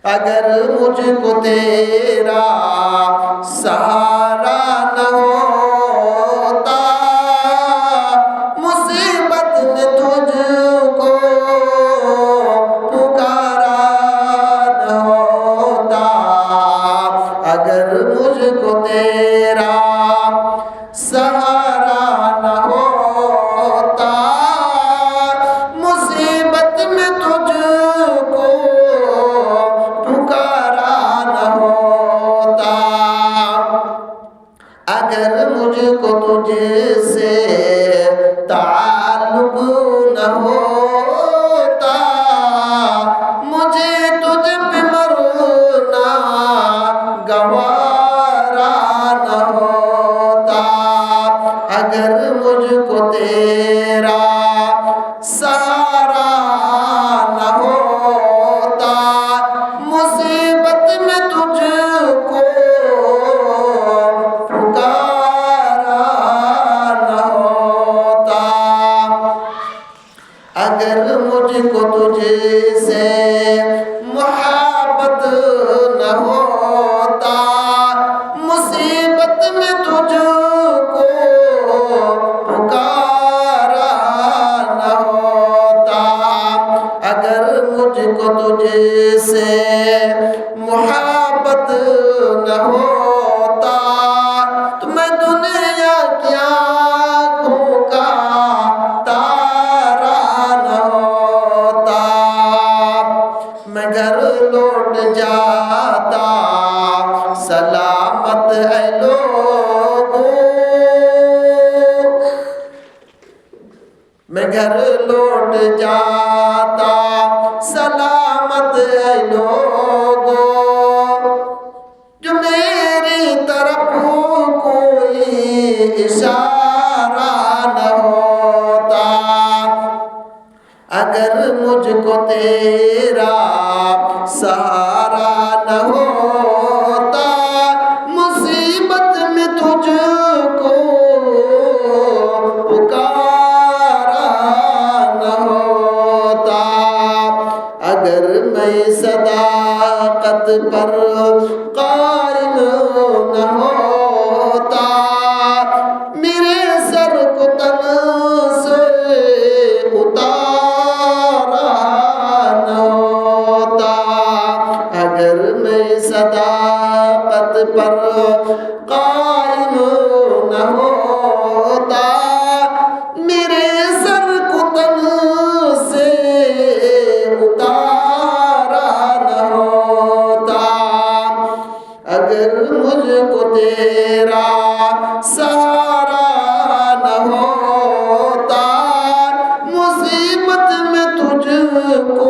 اگر مجھ کو تیرا سہارا نہ ہوتا، مصیبت میں تجھ کو پکارا نہ ہوتا، اگر مجھ کو تیرا سہارا نہ ہوتا، مصیبت میں تجھ کو پکارا نہ ہوتا، اگر مجھ کو تجھ سے تعلق نہ ہوتا، مجھے تجھ پہ مرنا گوارا نہ ہوتا، اگر مجھ کو تیرا سہارا نہ ہوتا، مصیبت میں تجھ کو پکارا نہ ہوتا، اگر مجھ کو تجھ سے محبت نہ ہوتا، مصیبت میں تجھ کو پکارا نہ ہوتا، اگر مجھ کو تجھ سے محبت نہ ہوتا، تو میں دنیا کی آنکھوں کا تارا نہ ہوتا، میں گھر لوٹ جاتا سلامت ہے لوگوں، میں گھر لوٹ جاتا سلامت ہے لوگوں، جو میری طرف کوئی اشارہ نہ ہوتا، اگر مجھ کو تیرا سہارا نہ ہوتا، مصیبت میں تجھ کو پکارا نہ ہوتا، اگر میں صداقت پر قائم نہ ہوتا، میرے سر کو تن سے اتارا نہ ہوتا، اگر میں صداقت پر قائم نہ ہوتا، میرے سر کو تن سے اتارا نہ ہوتا، اگر مجھ کو تیرا سہارا نہ ہوتا، مصیبت میں تجھ کو